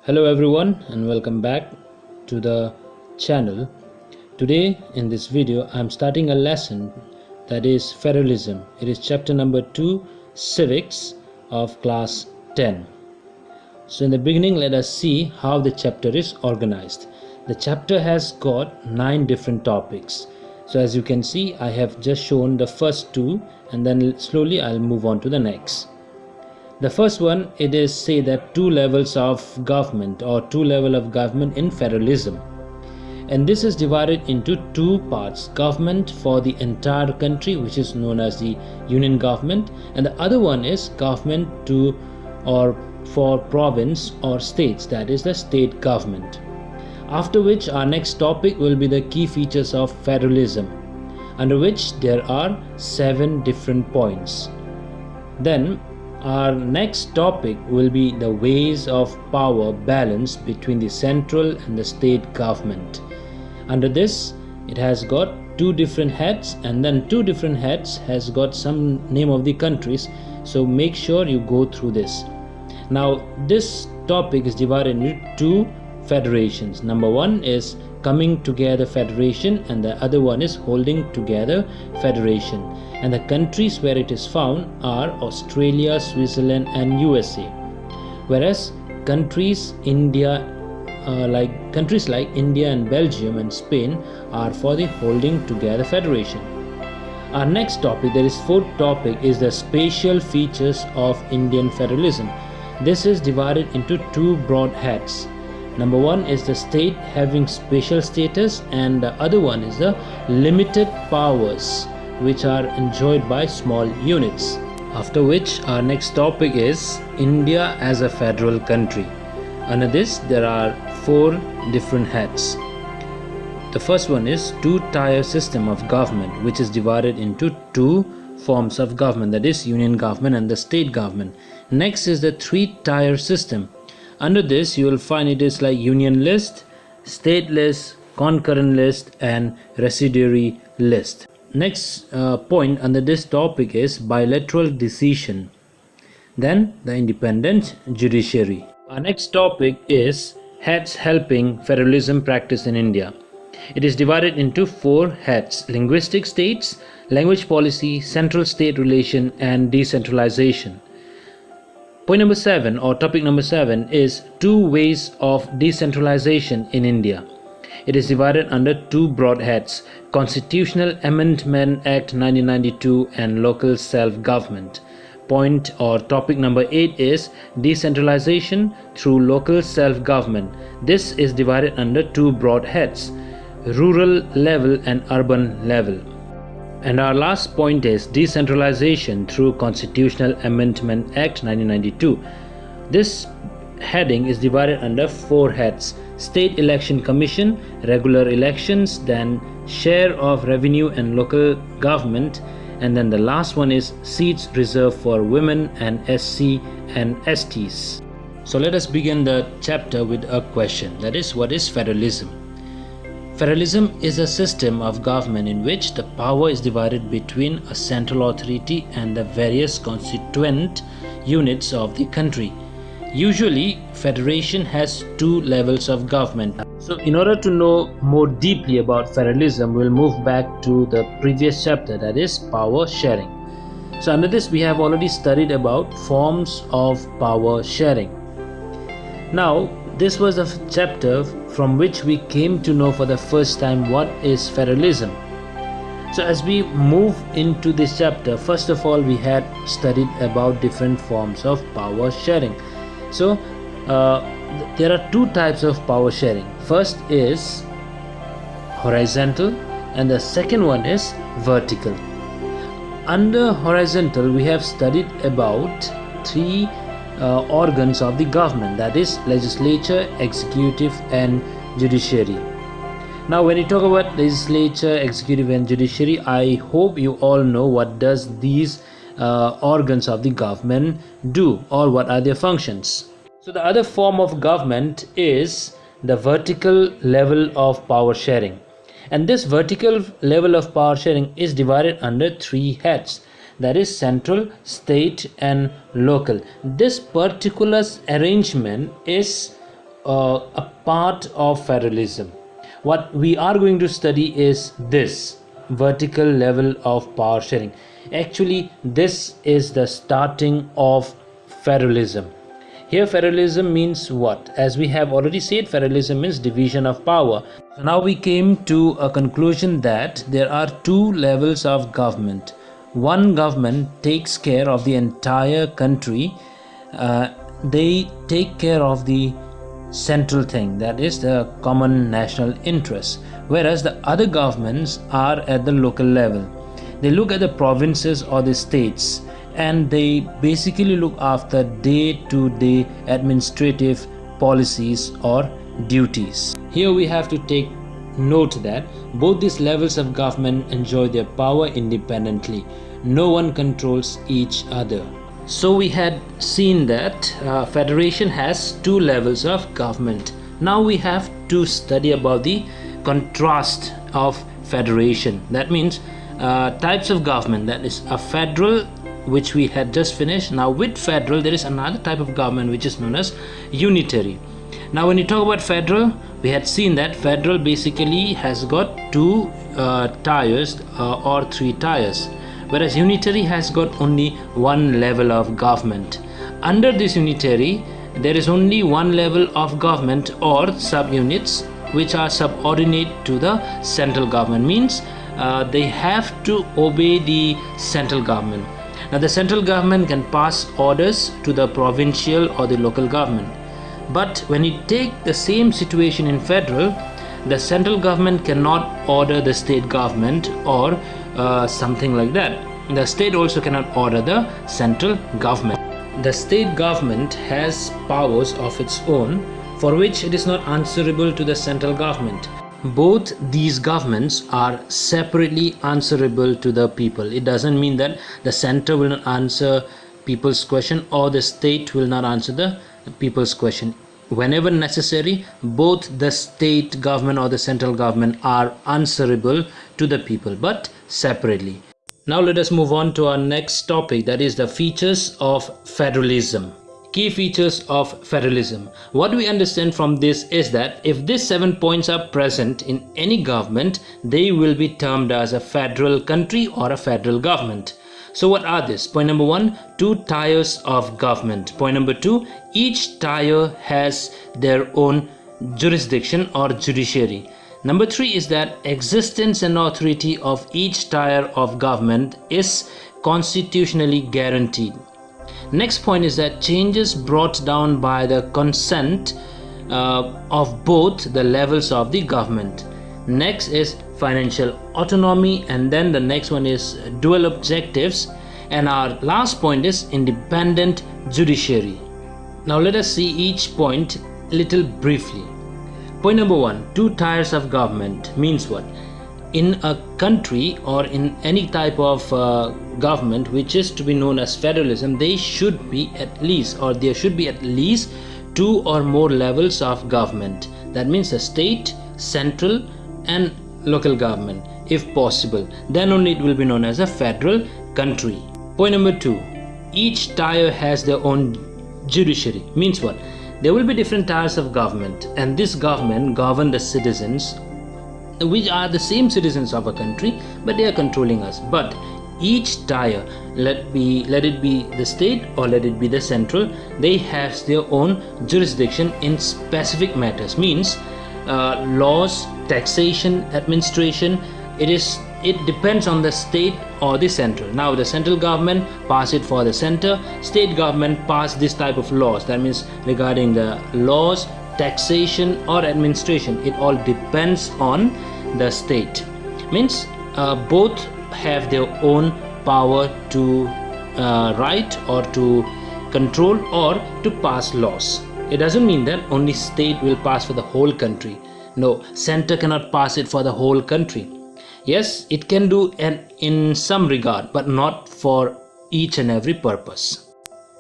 Hello everyone and welcome back to the channel. Today in this video I am starting a lesson that is Federalism. It is chapter number 2, Civics of class 10. So in the beginning let us see how the chapter is organized. The chapter has got 9 different topics. So as you can see I have just shown the first 2 and then slowly I'll move on to the next. The first one, it is say that 2 levels of government or 2 level of government in federalism. And this is divided into 2 parts. Government for the entire country, which is known as the union government, and the other one is government to or for province or states, that is the state government. After which our next topic will be the key features of federalism, under which there are 7 different points. Then our next topic will be the ways of power balance between the central and the state government. Under this, it has got 2 different heads, and then 2 different heads has got some name of the countries. So make sure you go through this. Now this topic is divided into 2 federations. Number 1 is coming together federation and the other one is holding together federation. And the countries where it is found are Australia, Switzerland and USA. Whereas countries like India and Belgium and Spain are for the holding together federation. Our next topic, that is 4th topic, is the spatial features of Indian federalism. This is divided into 2 broad heads. Number 1 is the state having special status and the other one is the limited powers which are enjoyed by small units. After which our next topic is India as a federal country. Under this there are 4 different heads. The first one is 2-tier system of government, which is divided into 2 forms of government, that is union government and the state government. Next is the 3-tier system. Under this you will find it is like union list, state list, concurrent list and residuary list. Next point under this topic is bilateral decision. Then the independent judiciary. Our next topic is heads helping federalism practice in India. It is divided into 4 heads: linguistic states, language policy, central state relation and decentralization. Point number 7 or topic number 7 is 2 ways of decentralization in India. It is divided under 2 broad heads: Constitutional Amendment Act 1992 and local self-government. Point or topic number 8 is decentralization through local self-government. This is divided under 2 broad heads: rural level and urban level. And our last point is decentralization through Constitutional Amendment Act 1992. This heading is divided under 4 heads: State Election Commission, regular elections, then share of revenue and local government, and then the last one is seats reserved for women and SC and STs. So let us begin the chapter with a question, that is, what is federalism? Federalism is a system of government in which the power is divided between a central authority and the various constituent units of the country. Usually, federation has 2 levels of government. So in order to know more deeply about federalism, we'll move back to the previous chapter, that is power sharing. So under this we have already studied about forms of power sharing. Now this was a chapter from which we came to know for the first time what is federalism. So as we move into this chapter, first of all we had studied about different forms of power sharing. So there are 2 types of power sharing. First is horizontal and the second one is vertical. Under horizontal we have studied about 3 organs of the government, that is legislature, executive and judiciary. Now when you talk about legislature, executive and judiciary, I hope you all know what does these organs of the government do or what are their functions. So the other form of government is the vertical level of power sharing, and this vertical level of power sharing is divided under 3 heads, that is central, state and local. This particular arrangement is a part of federalism. What we are going to study is this vertical level of power sharing. Actually, this is the starting of federalism. Here, federalism means what? As we have already said, federalism means division of power. So now we came to a conclusion that there are two levels of government. One government takes care of the entire country. They take care of the central thing, that is the common national interest, whereas the other governments are at the local level. They look at the provinces or the states, and they basically look after day-to-day administrative policies or duties. Here we have to take note that both these levels of government enjoy their power independently. No one controls each other. So we had seen that federation has two levels of government. Now we have to study about the contrast of federation. That means types of government. That is a federal, which we had just finished. Now with federal there is another type of government which is known as unitary. Now when you talk about federal, we had seen that federal basically has got two tiers or three tiers, whereas unitary has got only one level of government. Under this unitary, there is only one level of government or subunits which are subordinate to the central government. Means they have to obey the central government. Now the central government can pass orders to the provincial or the local government. But when you take the same situation in federal, the central government cannot order the state government or something like that. The state also cannot order the central government. The state government has powers of its own for which it is not answerable to the central government. Both these governments are separately answerable to the people. It doesn't mean that the center will not answer people's question or the state will not answer the people's question. Whenever necessary, both the state government or the central government are answerable to the people, but separately. Now let us move on to our next topic, that is the features of federalism. Key features of federalism. What we understand from this is that if these 7 points are present in any government, they will be termed as a federal country or a federal government. So what are these? Point number 1, two tiers of government. Point number 2, each tier has their own jurisdiction or judiciary. Number 3 is that existence and authority of each tier of government is constitutionally guaranteed. Next point is that changes brought down by the consent of both the levels of the government. Next is financial autonomy, and then the next one is dual objectives, and our last point is independent judiciary. Now let us see each point little briefly. Point number 1, two tiers of government means what? In a country or in any type of government which is to be known as federalism, there should be at least two or more levels of government. That means the state, central and local government if possible. Then only it will be known as a federal country. Point number 2, each tier has their own judiciary. Means what? There will be different tiers of government, and this government govern the citizens, which are the same citizens of a country, but they are controlling us. But each tier, let it be the state or let it be the central, they have their own jurisdiction in specific matters. Means laws, taxation, administration, it depends on the state or the central. Now the central government pass it for the center, state government pass this type of laws. That means regarding the laws, taxation or administration, it all depends on the state. Means both have their own power to write or to control or to pass laws. It doesn't mean that only state will pass for the whole country. No, center cannot pass it for the whole country. Yes, it can do in some regard, but not for each and every purpose.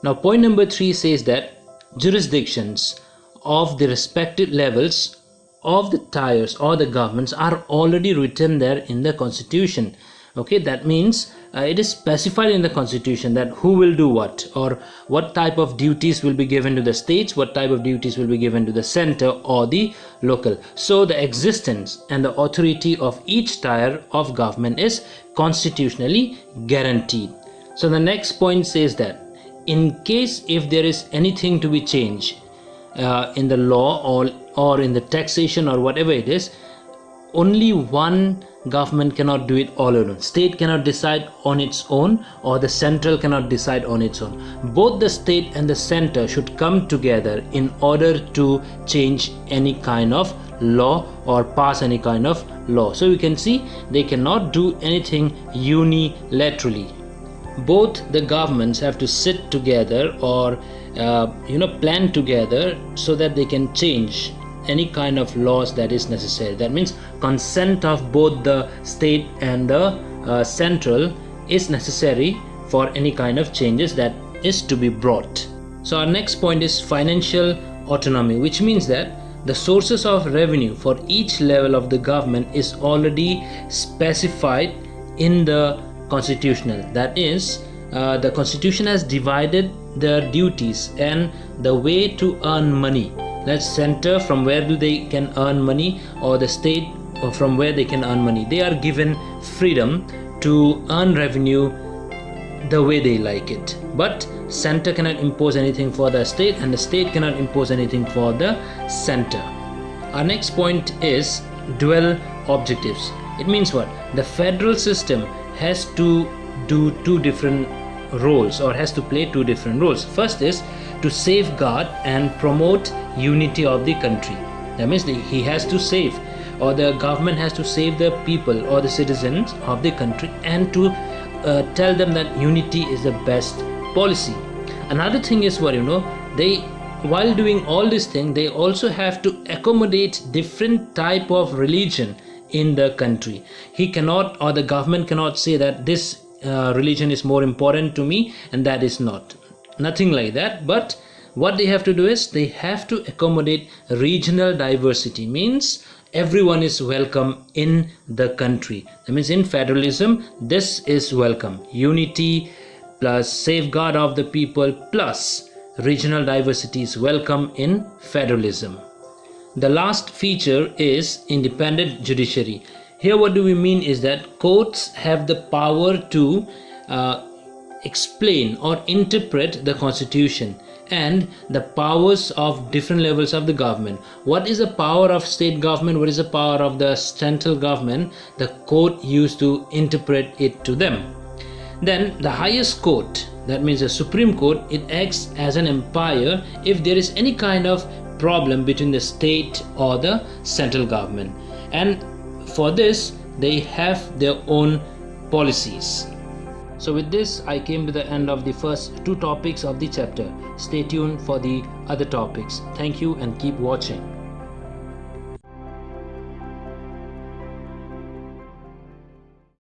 Now point number 3 says that jurisdictions of the respective levels of the tiers or the governments are already written there in the constitution. Okay, that means it is specified in the constitution that who will do what, or what type of duties will be given to the states, what type of duties will be given to the center or the local. So the existence and the authority of each tier of government is constitutionally guaranteed. So the next point says that in case if there is anything to be changed in the law or in the taxation or whatever it is, only one government cannot do it all alone. State cannot decide on its own, or the central cannot decide on its own. Both the state and the center should come together in order to change any kind of law or pass any kind of law. So you can see they cannot do anything unilaterally. Both the governments have to sit together or plan together so that they can change any kind of laws that is necessary. That means consent of both the state and the central is necessary for any kind of changes that is to be brought. So our next point is financial autonomy, which means that the sources of revenue for each level of the government is already specified in the constitutional. That is, the constitution has divided their duties and the way to earn money. That center from where they can earn money, or the state from where they can earn money. They are given freedom to earn revenue the way they like it. But center cannot impose anything for the state, and the state cannot impose anything for the center. Our next point is dual objectives. It means what? The federal system has to do two different roles, or has to play two different roles. First is to safeguard and promote unity of the country. That means he has to save, or the government has to save the people or the citizens of the country, and to tell them that unity is the best policy. Another thing is what, they, while doing all this thing, they also have to accommodate different type of religion in the country. He cannot, or the government cannot say that this religion is more important to me and that is not. Nothing like that. But what they have to do is they have to accommodate regional diversity. Means everyone is welcome in the country. That means in federalism, this is welcome. Unity plus safeguard of the people plus regional diversity is welcome in federalism. The last feature is independent judiciary. Here what do we mean is that courts have the power to explain or interpret the constitution and the powers of different levels of the government. What is the power of state government? What is the power of the central government? The court used to interpret it to them. Then the highest court, that means the Supreme Court, it acts as an umpire if there is any kind of problem between the state or the central government. And for this, they have their own policies. So with this, I came to the end of the first two topics of the chapter. Stay tuned for the other topics. Thank you and keep watching.